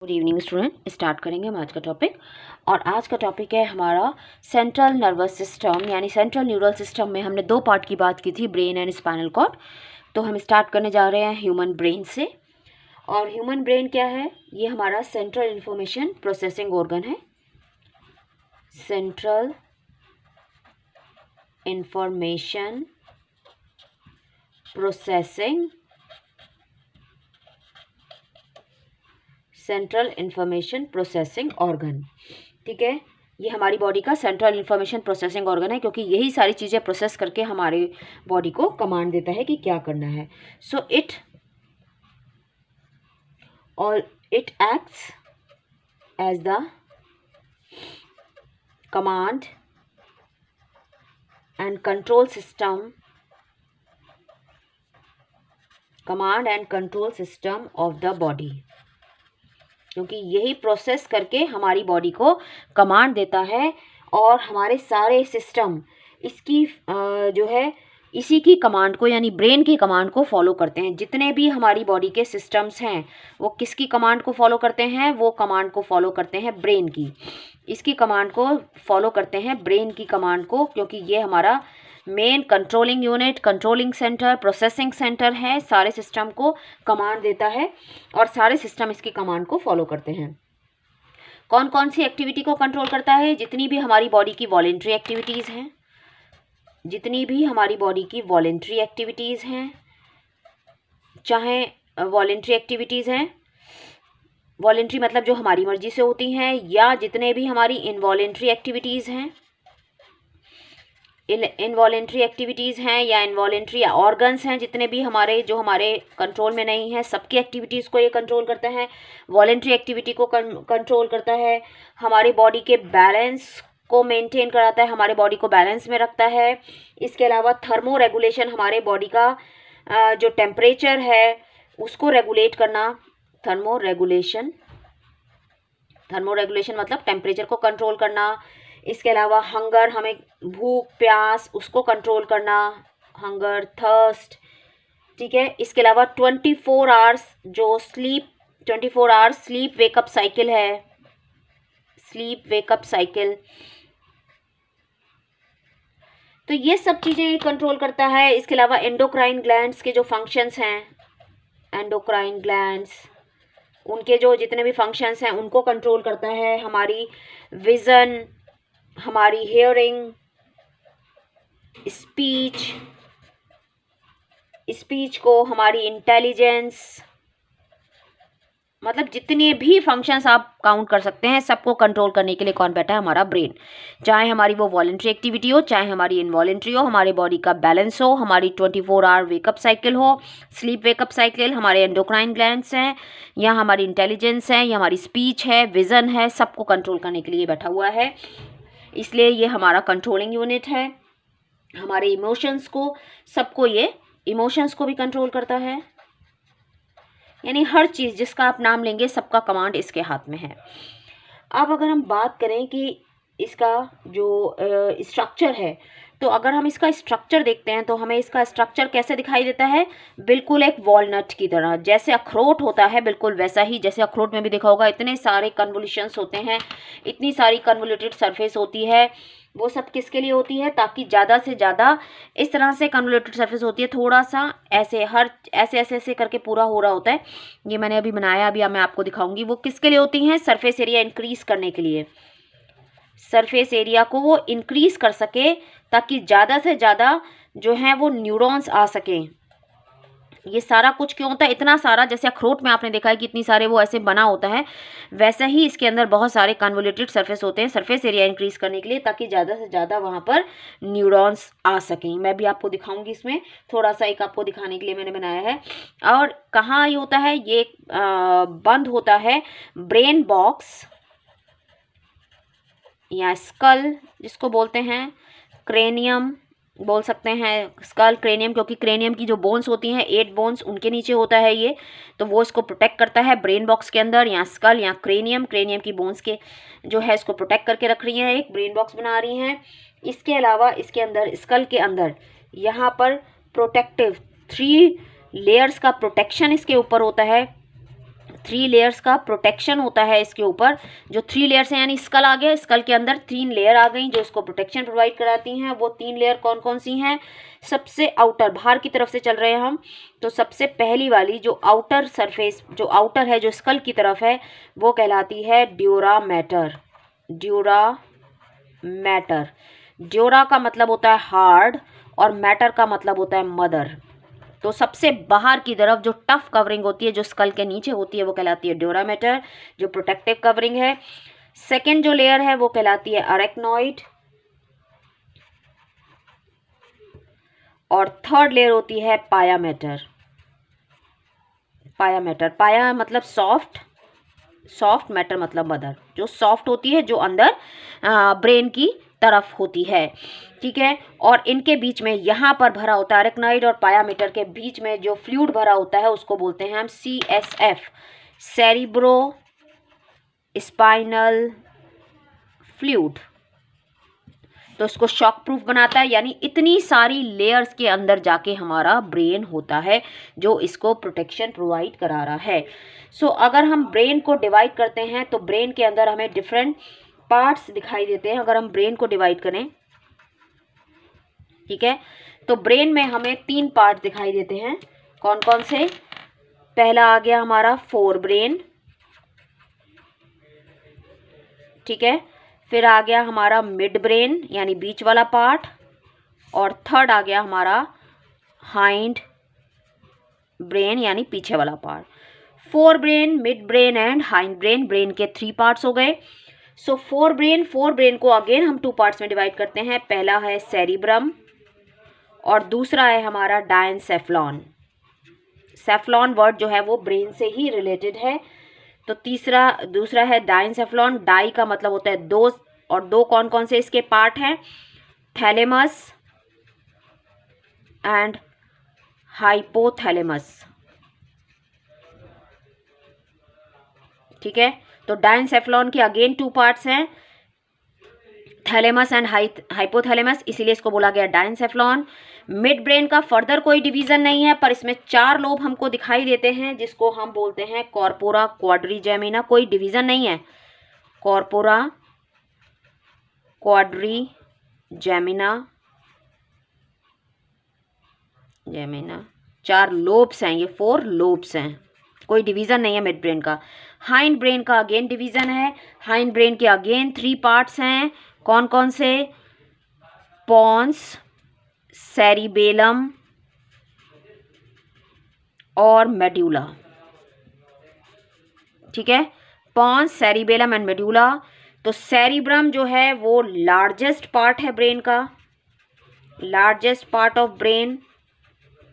Good evening student. Start करेंगे हम आज का टॉपिक। और आज का टॉपिक है हमारा सेंट्रल नर्वस सिस्टम यानी सेंट्रल न्यूरल सिस्टम में हमने दो पार्ट की बात की थी, ब्रेन एंड स्पाइनल कॉर्ड। तो हम स्टार्ट करने जा रहे हैं ह्यूमन ब्रेन से। और ह्यूमन ब्रेन क्या है? ये हमारा सेंट्रल इंफॉर्मेशन प्रोसेसिंग ऑर्गन है। Central information processing central information processing organ, ठीक है। ये हमारी बॉडी का सेंट्रल इंफॉर्मेशन प्रोसेसिंग ऑर्गन है, क्योंकि यही सारी चीज़ें प्रोसेस करके हमारे बॉडी को कमांड देता है कि क्या करना है। So it acts as the command and control system of the body, क्योंकि यही प्रोसेस करके हमारी बॉडी को कमांड देता है और हमारे सारे सिस्टम इसकी जो है इसी की कमांड को यानी ब्रेन की कमांड को फॉलो करते हैं। जितने भी हमारी बॉडी के सिस्टम्स हैं वो किसकी कमांड को फॉलो करते हैं? वो कमांड को फॉलो करते हैं ब्रेन की। इसकी कमांड को फॉलो करते हैं ब्रेन की कमांड को, क्योंकि ये हमारा main controlling unit, controlling centre, processing centre है। सारे सिस्टम को कमांड देता है और सारे सिस्टम इसकी कमांड को फॉलो करते हैं। कौन कौन सी एक्टिविटी को कंट्रोल करता है? जितनी भी हमारी बॉडी की वॉलेंट्री एक्टिविटीज़ हैं, चाहे वॉलेंट्री एक्टिविटीज़ हैं, वॉलेंट्री मतलब जो हमारी मर्जी से होती हैं, या जितने भी हमारी इनवॉलेंट्री एक्टिविटीज़ हैं, इनवॉलेंट्री एक्टिविटीज़ हैं या इनवॉलेंट्री ऑर्गन्स हैं, जितने भी हमारे जो हमारे कंट्रोल में नहीं है, सबकी एक्टिविटीज़ को ये कंट्रोल करता है। वॉलेंट्री एक्टिविटी को कंट्रोल करता है। हमारी बॉडी के बैलेंस को मेंटेन कराता है, हमारे बॉडी को बैलेंस में रखता है। इसके अलावा थर्मो रेगुलेशन, हमारे बॉडी का जो टेम्परेचर है उसको रेगुलेट करना। थर्मो रेगुलेशन मतलब टेम्परेचर को कंट्रोल करना। इसके अलावा हंगर, हमें भूख प्यास, उसको कंट्रोल करना, हंगर थर्स्ट, ठीक है। इसके अलावा 24 आवर्स जो स्लीप वेकअप साइकिल है, तो ये सब चीज़ें कंट्रोल करता है। इसके अलावा एंडोक्राइन ग्लैंड्स के जो फंक्शंस हैं, एंडोक्राइन ग्लैंड्स उनके जो जितने भी फंक्शंस हैं उनको कंट्रोल करता है। हमारी विज़न, हमारी हेयरिंग, स्पीच को, हमारी इंटेलिजेंस, मतलब जितने भी फंक्शंस आप काउंट कर सकते हैं सबको कंट्रोल करने के लिए कौन बैठा है? हमारा ब्रेन। चाहे हमारी वो वॉलेंट्री एक्टिविटी हो, चाहे हमारी इनवॉलेंट्री हो, हमारे बॉडी का बैलेंस हो, हमारी 24 आवर वेकअप साइकिल हो, स्लीप वेकअप साइकिल, हमारे एंडोक्राइन ग्लैंड्स हैं, या हमारी इंटेलिजेंस है, या हमारी स्पीच है, विज़न है, सबको कंट्रोल करने के लिए बैठा हुआ है। इसलिए ये हमारा कंट्रोलिंग यूनिट है। हमारे इमोशंस को भी कंट्रोल करता है। यानी हर चीज़ जिसका आप नाम लेंगे सबका कमांड इसके हाथ में है। अब अगर हम बात करें कि इसका जो स्ट्रक्चर है, तो अगर हम इसका स्ट्रक्चर देखते हैं तो हमें इसका स्ट्रक्चर कैसे दिखाई देता है? बिल्कुल एक वॉलनट की तरह। जैसे अखरोट होता है बिल्कुल वैसा ही, जैसे अखरोट में भी देखा होगा इतने सारे कन्वोल्यूशंस होते हैं, इतनी सारी कन्वोल्यूटेड सरफेस होती है। वो सब किसके लिए होती है? ताकि ज़्यादा से ज़्यादा इस तरह से कन्वोल्यूटेड सरफेस होती है, थोड़ा सा ऐसे ऐसे करके पूरा हो रहा होता है। ये मैंने अभी बनाया, अभी मैं आपको दिखाऊंगी। वो किसके लिए होती हैं? सरफेस एरिया इंक्रीज करने के लिए। सरफेस एरिया को वो इंक्रीज कर सके ताकि ज़्यादा से ज़्यादा जो है वो न्यूरॉन्स आ सकें। ये सारा कुछ क्यों होता है? इतना सारा, जैसे अखरोट में आपने देखा है कि इतनी सारे वो ऐसे बना होता है, वैसे ही इसके अंदर बहुत सारे कन्वोल्यूटेड सरफेस होते हैं सरफेस एरिया इंक्रीज करने के लिए, ताकि ज़्यादा से ज़्यादा वहाँ पर न्यूरॉन्स आ सकें। मैं भी आपको दिखाऊंगी, इसमें थोड़ा सा एक आपको दिखाने के लिए मैंने बनाया है। और कहाँ ये होता है? ये बंद होता है ब्रेन बॉक्स या स्कल जिसको बोलते हैं, क्रेनियम बोल सकते हैं, स्कल क्रेनियम, क्योंकि क्रेनियम की जो बोन्स होती हैं 8 बोन्स उनके नीचे होता है ये, तो वो इसको प्रोटेक्ट करता है ब्रेन बॉक्स के अंदर। या स्कल या क्रेनियम की बोन्स के जो है इसको प्रोटेक्ट करके रख रही हैं, एक ब्रेन बॉक्स बना रही हैं। इसके अलावा इसके अंदर स्कल के अंदर यहाँ पर प्रोटेक्टिव 3 लेयर्स का प्रोटेक्शन इसके ऊपर होता है। 3 लेयर्स का प्रोटेक्शन होता है इसके ऊपर। जो 3 लेयर्स हैं, यानी स्कल आ गया, स्कल के अंदर 3 लेयर आ गई जो इसको प्रोटेक्शन प्रोवाइड कराती हैं। वो 3 लेयर कौन कौन सी हैं? सबसे आउटर, बाहर की तरफ से चल रहे हैं हम, तो सबसे पहली वाली जो आउटर सरफेस, जो आउटर है, जो स्कल की तरफ है, वो कहलाती है dura mater. Dura mater. Dura का मतलब होता है हार्ड और मैटर का मतलब होता है मदर। तो सबसे बाहर की तरफ जो टफ कवरिंग होती है, जो स्कल के नीचे होती है, वो कहलाती है ड्यूरा मैटर, जो प्रोटेक्टिव कवरिंग है। सेकेंड जो लेयर है वो कहलाती है अरेक्नॉइड, और थर्ड लेयर होती है पाया मैटर। पाया मैटर, पाया मतलब सॉफ्ट, सॉफ्ट मैटर मतलब मदर, जो सॉफ्ट होती है, जो अंदर ब्रेन की तरफ होती है, ठीक है। और इनके बीच में यहाँ पर भरा होता है, अरेक्नॉइड और पायामीटर के बीच में जो फ्लूइड भरा होता है उसको बोलते हैं हम CSF, सेरिब्रो स्पाइनल फ्लूइड। तो इसको शॉक प्रूफ बनाता है, यानी इतनी सारी लेयर्स के अंदर जाके हमारा ब्रेन होता है जो इसको प्रोटेक्शन प्रोवाइड करा रहा है। सो अगर हम ब्रेन को डिवाइड करते हैं तो ब्रेन के अंदर हमें डिफरेंट पार्ट्स दिखाई देते हैं। अगर हम ब्रेन को डिवाइड करें, ठीक है, तो ब्रेन में हमें 3 पार्ट दिखाई देते हैं। कौन कौन से? पहला आ गया हमारा फोर ब्रेन, ठीक है। फिर आ गया हमारा मिड ब्रेन यानी बीच वाला पार्ट, और थर्ड आ गया हमारा हाइंड ब्रेन यानी पीछे वाला part. Fore brain, mid brain and hind brain, brain के 3 पार्ट्स हो गए। सो फोर ब्रेन को अगेन हम 2 पार्ट्स में डिवाइड करते हैं। पहला है सेरिब्रम और दूसरा है हमारा डायनसेफ्लॉन। सेफ्लॉन वर्ड जो है वो ब्रेन से ही रिलेटेड है। तो दूसरा है डायनसेफ्लॉन। डाई का मतलब होता है 2, और 2 कौन कौन से इसके पार्ट हैं? थैलेमस एंड हाइपोथैलेमस, ठीक है। तो डायनसेफ्लॉन के अगेन 2 पार्ट्स हैं, थैलेमस एंड हाइपोथैलेमस, इसीलिए इसको बोला गया डायनसेफ्लॉन। मिड ब्रेन का फर्दर कोई डिवीजन नहीं है, पर इसमें 4 लोब हमको दिखाई देते हैं जिसको हम बोलते हैं कॉर्पोरा क्वाड्रिजेमिना। कोई डिवीजन नहीं है, कॉर्पोरा क्वाड्रिजेमिना, 4 लोब्स हैं, ये 4 लोब्स हैं, कोई डिवीजन नहीं है मिड ब्रेन का। हाइंड ब्रेन का अगेन डिवीजन है। हाइंड ब्रेन के अगेन 3 पार्ट्स हैं। कौन कौन से? पॉन्स, सेरिबेलम और मेड्यूला, ठीक है। Pons, cerebellum and medulla. तो सेरिब्रम जो है वो लार्जेस्ट पार्ट है ब्रेन का, लार्जेस्ट पार्ट ऑफ ब्रेन,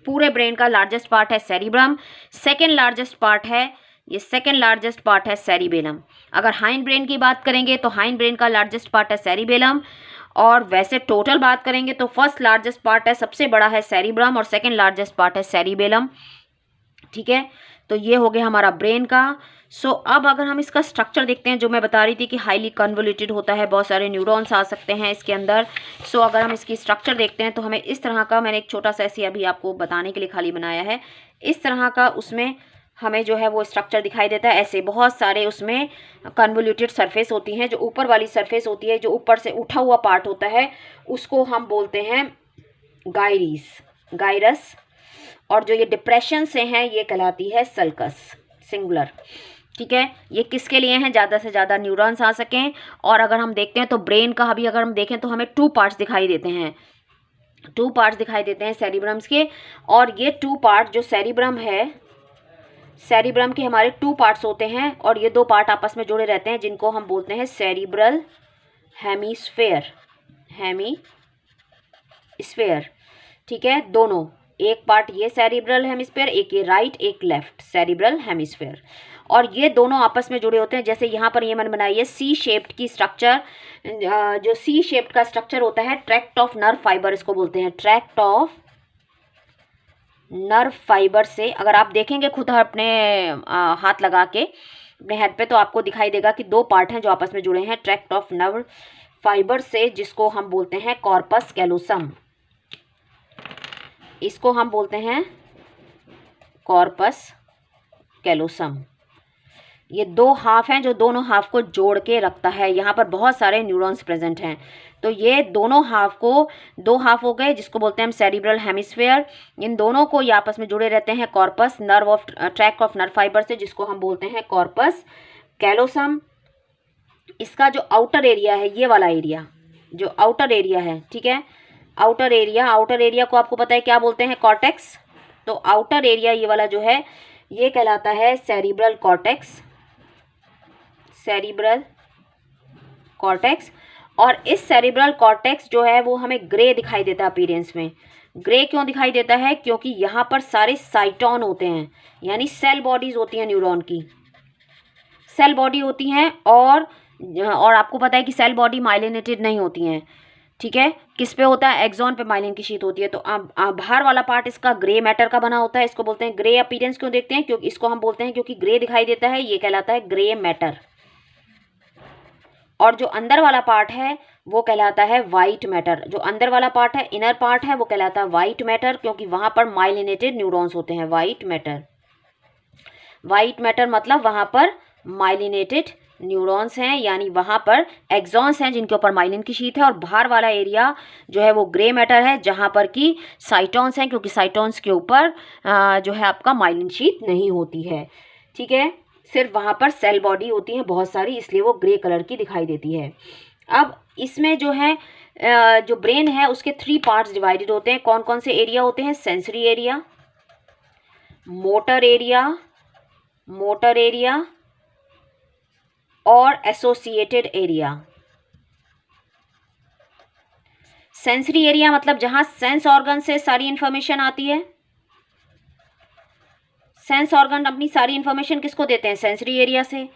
पूरे ब्रेन का लार्जेस्ट पार्ट है सेरिब्रम। सेकेंड लार्जेस्ट पार्ट है, ये सेकेंड लार्जेस्ट पार्ट है सेरिबेलम। अगर हाइंड ब्रेन की बात करेंगे तो हाइंड ब्रेन का लार्जेस्ट पार्ट है सेरिबेलम, और वैसे टोटल बात करेंगे तो फर्स्ट लार्जेस्ट पार्ट है, सबसे बड़ा है सेरिब्रम, और सेकेंड लार्जेस्ट पार्ट है सेरिबेलम, ठीक है। तो ये हो गया हमारा ब्रेन का। सो अब अगर हम इसका स्ट्रक्चर देखते हैं, जो मैं बता रही थी कि हाईली कन्वोल्यूटेड होता है, बहुत सारे न्यूरॉन्स आ सकते हैं इसके अंदर। सो अगर हम इसकी स्ट्रक्चर देखते हैं तो हमें इस तरह का, मैंने एक छोटा सा ऐसे अभी आपको बताने के लिए खाली बनाया है, इस तरह का उसमें हमें जो है वो स्ट्रक्चर दिखाई देता है। ऐसे बहुत सारे उसमें कन्वोल्यूटेड सरफेस होती हैं। जो ऊपर वाली सरफेस होती है, जो ऊपर से उठा हुआ पार्ट होता है, उसको हम बोलते हैं गाइरस, और जो ये डिप्रेशन से हैं ये कहलाती है सल्कस, सिंगुलर, ठीक है। ये किसके लिए हैं? ज़्यादा से ज़्यादा न्यूरॉन्स आ सकें। और अगर हम देखते हैं तो ब्रेन का अभी अगर हम देखें तो हमें 2 पार्ट्स दिखाई देते हैं, 2 पार्ट्स दिखाई देते हैं सेरिब्रम्स के। और ये 2 पार्ट जो सेरिब्रम है, सेरिब्रम के हमारे 2 पार्ट्स होते हैं, और ये 2 पार्ट आपस में जुड़े रहते हैं, जिनको हम बोलते हैं सेरिब्रल हेमीस्फेयर, हेमीस्फेयर, ठीक है। दोनों, एक पार्ट ये सेरिब्रल हेमिस्फेयर, एक ये राइट एक लेफ्ट, सेरिब्रल हेमिस्फेयर, और ये दोनों आपस में जुड़े होते हैं। जैसे यहाँ पर ये मैंने बनाई है सी शेप्ड की स्ट्रक्चर, जो सी शेप्ड का स्ट्रक्चर होता है, ट्रैक्ट ऑफ नर्व फाइबर इसको बोलते हैं, ट्रैक्ट ऑफ नर्व फाइबर से। अगर आप देखेंगे खुद अपने हाथ लगा के अपने हेड पे, तो आपको दिखाई देगा कि 2 पार्ट हैं जो आपस में जुड़े हैं ट्रैक्ट ऑफ नर्व फाइबर से, जिसको हम बोलते हैं कॉर्पस कैलोसम, इसको हम बोलते हैं कॉर्पस कैलोसम, ये दो हाफ हैं जो दोनों हाफ को जोड़ के रखता है। यहाँ पर बहुत सारे न्यूरॉन्स प्रेजेंट हैं। तो ये दोनों हाफ को, दो हाफ हो गए जिसको बोलते हैं हम सेरिब्रल हेमिस्फेयर। इन दोनों को ये आपस में जुड़े रहते हैं corpus nerve of track of nerve fibre से, जिसको हम बोलते हैं कॉर्पस कैलोसम। इसका जो आउटर एरिया है, ये वाला एरिया जो आउटर एरिया है, ठीक है, आउटर एरिया को आपको पता है क्या बोलते हैं, कॉर्टेक्स। तो आउटर एरिया ये वाला जो है ये कहलाता है सेरिब्रल कॉर्टेक्स, सेरिब्रल कॉर्टेक्स। और इस सेरिब्रल कॉर्टेक्स जो है वो हमें ग्रे दिखाई देता है अपीयरेंस में। ग्रे क्यों दिखाई देता है? क्योंकि यहाँ पर सारे साइटोन होते हैं, यानी सेल बॉडीज होती हैं न्यूरॉन की, सेल बॉडी होती हैं। और आपको पता है कि सेल बॉडी माइलिनेटेड नहीं होती हैं, ठीक है। किस पे होता है? एक्सॉन पे माइलिन की शीट होती है। तो बाहर वाला पार्ट इसका ग्रे मैटर का बना होता है। इसको बोलते हैं ग्रे अपीयरेंस। क्यों देखते हैं? क्योंकि इसको हम बोलते हैं क्योंकि ग्रे दिखाई देता है, ये कहलाता है ग्रे मैटर। और जो अंदर वाला पार्ट है वो कहलाता है वाइट मैटर। जो अंदर वाला पार्ट है, इनर पार्ट है, वो कहलाता है वाइट मैटर, क्योंकि वहां पर माइलिनेटेड न्यूरॉन्स होते हैं। वाइट मैटर, वाइट मैटर मतलब वहां पर माइलिनेटेड न्यूरॉन्स हैं, यानी वहां पर एक्सॉन्स हैं जिनके ऊपर माइलिन की शीट है। और बाहर वाला एरिया जो है वो ग्रे मैटर है, जहां पर कि साइटोन्स हैं, क्योंकि साइटोन्स के ऊपर जो है आपका माइलिन शीट नहीं होती है, ठीक है। सिर्फ वहां पर सेल बॉडी होती है बहुत सारी, इसलिए वो ग्रे कलर की दिखाई देती है। अब इसमें जो है जो ब्रेन है उसके 3 पार्ट्स डिवाइडेड होते हैं। कौन कौन से एरिया होते हैं? सेंसरी एरिया, मोटर एरिया और एसोसिएटेड एरिया। सेंसरी एरिया मतलब जहां सेंस ऑर्गन से सारी इंफॉर्मेशन आती है। सेंस ऑर्गन अपनी सारी इंफॉर्मेशन किसको देते हैं? सेंसरी एरिया से।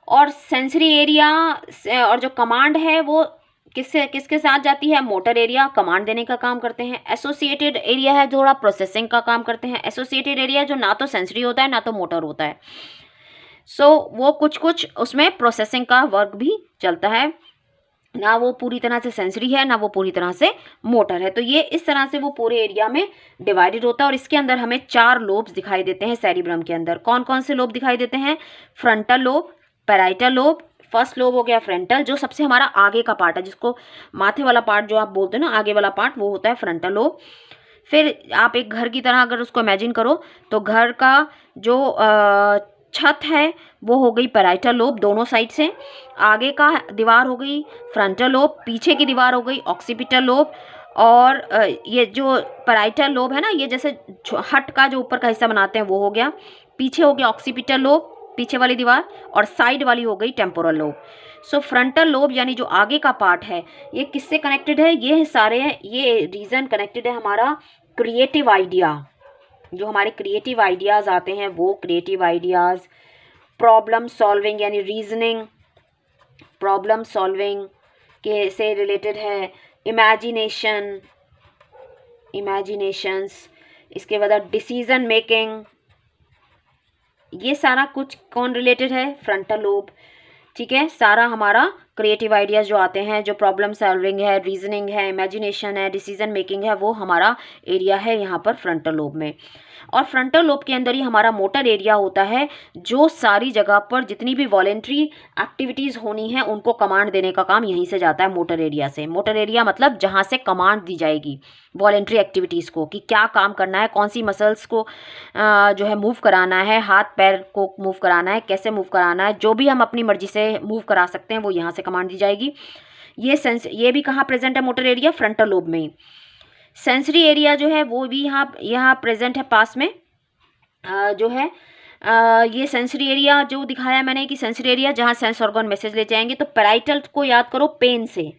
और सेंसरी एरिया और जो कमांड है वो किसके साथ जाती है? मोटर एरिया कमांड देने का काम करते हैं। एसोसिएटेड एरिया है थोड़ा प्रोसेसिंग का काम करते हैं। एसोसिएटेड एरिया जो ना तो सेंसरी होता है ना तो मोटर होता है, वो कुछ उसमें प्रोसेसिंग का वर्क भी चलता है, ना वो पूरी तरह से सेंसरी है ना वो पूरी तरह से मोटर है। तो ये इस तरह से वो पूरे एरिया में डिवाइडेड होता है। और इसके अंदर हमें 4 लोब्स दिखाई देते हैं सेरिब्रम के अंदर। कौन कौन से लोब दिखाई देते हैं? Frontal lobe, parietal lobe. First lobe हो गया फ्रंटल, जो सबसे हमारा आगे का पार्ट है, जिसको माथे वाला पार्ट जो आप बोलते हैं ना, आगे वाला पार्ट, वो होता है फ्रंटल लोब। फिर आप एक घर की तरह अगर उसको इमेजिन करो तो घर का जो छत है वो हो गई पैराइटल लोब, दोनों साइड से। आगे का दीवार हो गई फ्रंटल लोब, पीछे की दीवार हो गई ऑक्सीपिटल लोब। और ये जो पैराइटल लोब है ना, ये जैसे हट का जो ऊपर का हिस्सा बनाते हैं वो हो गया। पीछे हो गया ऑक्सीपिटल लोब, पीछे वाली दीवार, और साइड वाली हो गई टेम्पोरल लोब। सो फ्रंटल लोब यानी जो आगे का पार्ट है ये किससे कनेक्टेड है? ये रीजन कनेक्टेड है हमारा क्रिएटिव आइडिया, जो हमारे क्रिएटिव आइडियाज़ आते हैं वो क्रिएटिव आइडियाज़, प्रॉब्लम सॉल्विंग यानी रीजनिंग, प्रॉब्लम सॉल्विंग के से रिलेटेड है। इमेजिनेशंस, इसके बाद डिसीजन मेकिंग, ये सारा कुछ कौन रिलेटेड है? फ्रंटल लोब, ठीक है। सारा हमारा क्रिएटिव आइडियाज़ जो आते हैं, जो प्रॉब्लम सॉल्विंग है, रीजनिंग है, इमेजिनेशन है, डिसीजन मेकिंग है, वो हमारा एरिया है यहाँ पर फ्रंटल लोब में। और फ्रंटल लोब के अंदर ही हमारा मोटर एरिया होता है, जो सारी जगह पर जितनी भी वॉलेंट्री एक्टिविटीज़ होनी है उनको कमांड देने का काम यहीं से जाता है, मोटर एरिया से। मोटर एरिया मतलब जहाँ से कमांड दी जाएगी वॉलेंट्री एक्टिविटीज़ को, कि क्या काम करना है, कौन सी मसल्स को जो है मूव कराना है, हाथ पैर को मूव कराना है, कैसे मूव कराना है, जो भी हम अपनी मर्जी से मूव करा सकते हैं वो यहाँ से कमांड दी जाएगी। ये भी कहाँ प्रेजेंट है? मोटर एरिया फ्रंटल लोब में ही। सेंसरी एरिया जो है वो भी यहाँ प्रेजेंट है पास में, जो है ये सेंसरी एरिया जो दिखाया मैंने कि सेंसरी एरिया जहाँ सेंस ऑर्गन मैसेज ले जाएंगे। तो पैराइटल को याद करो पेन से,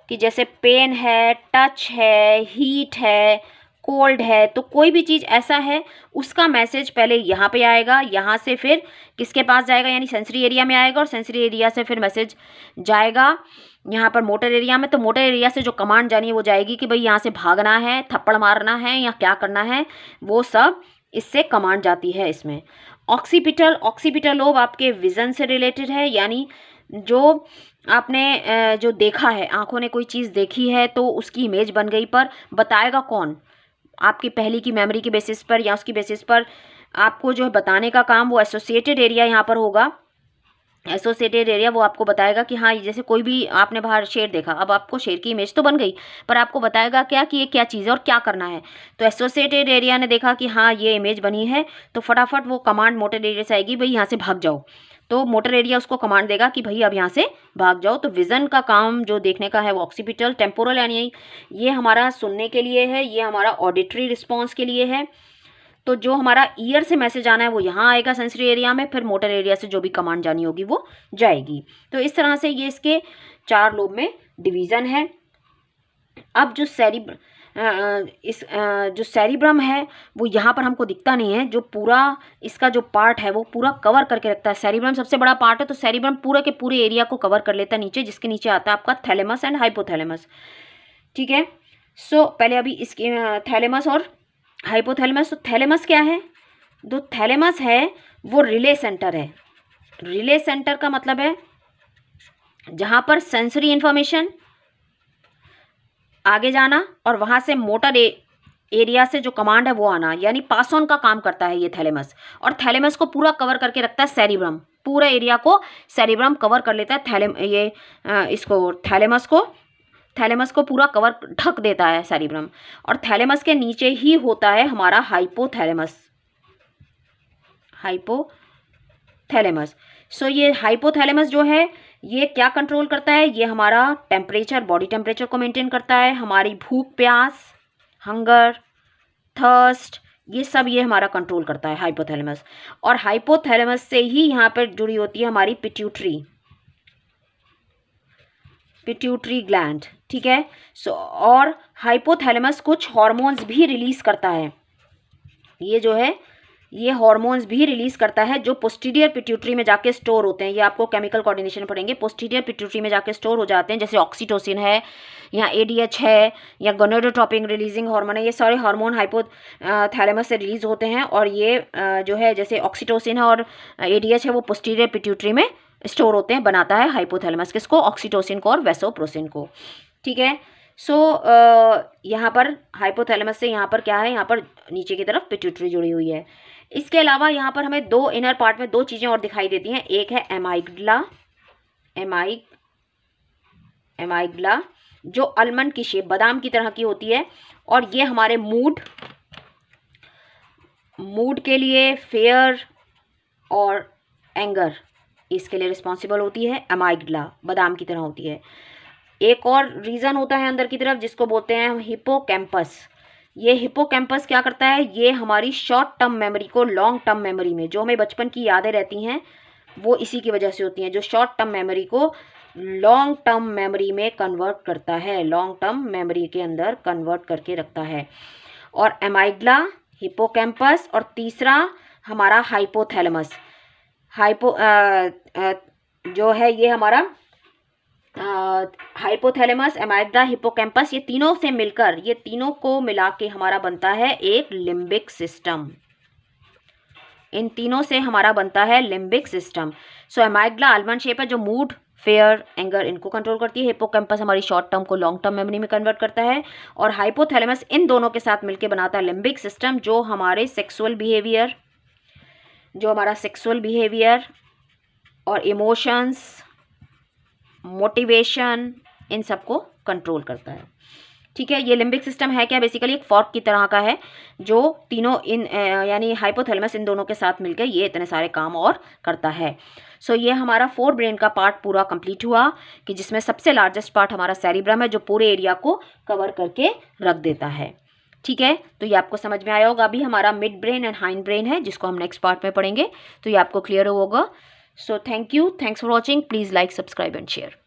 कि जैसे पेन है, टच है, हीट है, कोल्ड है, तो कोई भी चीज़ ऐसा है उसका मैसेज पहले यहाँ पे आएगा, यहाँ से फिर किसके पास जाएगा, यानी सेंसरी एरिया में आएगा, और सेंसरी एरिया से फिर मैसेज जाएगा यहाँ पर मोटर एरिया में। तो मोटर एरिया से जो कमांड जानी है वो जाएगी कि भाई यहाँ से भागना है, थप्पड़ मारना है या क्या करना है, वो सब इससे कमांड जाती है इसमें। ऑक्सीपिटल लोब आपके विजन से रिलेटेड है, यानी जो आपने जो देखा है, आंखों ने कोई चीज़ देखी है तो उसकी इमेज बन गई, पर बताएगा कौन? आपकी पहली की मेमोरी के बेसिस पर या उसकी बेसिस पर आपको जो है बताने का काम वो एसोसिएटेड एरिया यहाँ पर होगा। एसोसिएटेड एरिया वो आपको बताएगा कि हाँ, जैसे कोई भी आपने बाहर शेर देखा, अब आपको शेर की इमेज तो बन गई, पर आपको बताएगा क्या कि ये क्या चीज़ है और क्या करना है। तो एसोसिएटेड एरिया ने देखा कि हाँ ये इमेज बनी है, तो फटाफट वो कमांड मोटर एरिया से आएगी, भाई यहाँ से भाग जाओ। तो मोटर एरिया उसको कमांड देगा कि भाई अब यहाँ से भाग जाओ। तो विज़न का काम जो देखने का है वो ऑक्सीपिटल टेम्पोरल, यानी ये हमारा सुनने के लिए है, ये हमारा ऑडिटरी रिस्पॉन्स के लिए है। तो जो हमारा ईयर से मैसेज आना है वो यहाँ आएगा सेंसरी एरिया में, फिर मोटर एरिया से जो भी कमांड जानी होगी वो जाएगी। तो इस तरह से ये इसके 4 लोब में डिवीज़न है। अब जो जो सेरिब्रम है वो यहाँ पर हमको दिखता नहीं है, जो पूरा इसका जो पार्ट है वो पूरा कवर करके रखता है। सेरिब्रम सबसे बड़ा पार्ट है, तो सेरिब्रम पूरे के पूरे एरिया को कवर कर लेता है नीचे, जिसके नीचे आता है आपका थैलेमस एंड हाइपोथैलेमस। ठीक है, सो पहले अभी इसके थैलेमस और हाइपोथैलेमस। तो थैलेमस क्या है? जो थैलेमस है वो रिले सेंटर है। रिले सेंटर का मतलब है जहाँ पर सेंसरी इंफॉर्मेशन आगे जाना और वहाँ से मोटर एरिया से जो कमांड है वो आना, यानी पास ऑन का काम करता है ये थैलेमस। और थैलेमस को पूरा कवर करके रखता है सेरिब्रम, पूरा एरिया को सेरिब्रम कवर कर लेता है। इसको थैलेमस को पूरा कवर ढक देता है सेरिब्रम। और थैलेमस के नीचे ही होता है हमारा हाइपोथैलेमस। सो ये हाइपोथैलेमस जो है ये क्या कंट्रोल करता है? ये हमारा टेम्परेचर, बॉडी टेम्परेचर को मेंटेन करता है, हमारी भूख प्यास, हंगर, थर्स्ट, ये सब ये हमारा कंट्रोल करता है हाइपोथैलेमस। और हाइपोथैलेमस से ही यहाँ पर जुड़ी होती है हमारी पिट्यूटरी ग्लैंड। ठीक है, सो और हाइपोथैलेमस कुछ हार्मोन्स भी रिलीज करता है। ये जो है ये हार्मोन्स भी रिलीज करता है जो पोस्टीरियर पिट्यूटरी में जाके स्टोर होते हैं। ये आपको केमिकल कोऑर्डिनेशन पढ़ेंगे, पोस्टीरियर पिट्यूटरी में जाके स्टोर हो जाते हैं, जैसे ऑक्सीटोसिन है या ADH है या गोनाडोट्रोपिन रिलीजिंग हार्मोन है। ये सारे हार्मोन हाइपोथैलेमस से रिलीज होते हैं। और ये जो है जैसे ऑक्सीटोसिन है और ADH है वो पोस्टीरियर पिट्यूटरी में स्टोर होते हैं, बनाता है हाइपोथैलेमस। किसको? ऑक्सीटोसिन को और वैसोप्रोसिन को। ठीक है, सो यहाँ पर हाइपोथैलेमस से यहाँ पर क्या है, यहाँ पर नीचे की तरफ पिट्यूटरी जुड़ी हुई है। इसके अलावा यहाँ पर हमें दो इनर पार्ट में दो चीज़ें और दिखाई देती हैं। एक है एमाइग्डला जो अलमंड की शेप, बादाम की तरह की होती है। और ये हमारे मूड के लिए, फेयर और एंगर, इसके लिए रिस्पॉन्सिबल होती है। एमाइग्डला बादाम की तरह होती है। एक और रीजन होता है अंदर की तरफ जिसको बोलते हैं हिपोकैम्पस। ये हिपोकैम्पस क्या करता है? ये हमारी शॉर्ट टर्म मेमोरी को लॉन्ग टर्म मेमोरी में, जो हमें बचपन की यादें रहती हैं वो इसी की वजह से होती हैं, जो शॉर्ट टर्म मेमोरी को लॉन्ग टर्म मेमोरी में कन्वर्ट करता है, लॉन्ग टर्म मेमोरी के अंदर कन्वर्ट करके रखता है। और एमाइग्डला, हिपोकैम्पस और तीसरा हमारा हाइपोथैलेमस। जो है ये हमारा हाइपोथैलेमस, एमाइग्डला, हिपोकैम्पस, ये तीनों से मिलकर, ये तीनों को मिला के हमारा बनता है एक लिम्बिक सिस्टम। इन तीनों से हमारा बनता है लिम्बिक सिस्टम। सो एमाइग्डला आलमंड शेप है जो मूड, फेयर, एंगर इनको कंट्रोल करती है। हिपोकैम्पस हमारी शॉर्ट टर्म को लॉन्ग टर्म मेमोरी में कन्वर्ट करता है। और हाइपोथैलेमस इन दोनों के साथ मिलकर बनाता है लिम्बिक सिस्टम, जो हमारे सेक्सुअल बिहेवियर और इमोशंस, मोटिवेशन, इन सबको कंट्रोल करता है। ठीक है, ये लिम्बिक सिस्टम है क्या? बेसिकली एक फॉर्क की तरह का है जो तीनों यानी हाइपोथैलेमस इन दोनों के साथ मिलकर ये इतने सारे काम और करता है। सो ये हमारा 4 ब्रेन का पार्ट पूरा कंप्लीट हुआ, कि जिसमें सबसे लार्जेस्ट पार्ट हमारा सेरिब्रम है जो पूरे एरिया को कवर करके रख देता है। ठीक है, तो ये आपको समझ में आया होगा। अभी हमारा mid brain and hind brain है जिसको हम नेक्स्ट पार्ट में पढ़ेंगे, तो ये आपको क्लियर होगा। So thanks for watching. Please like, subscribe and share.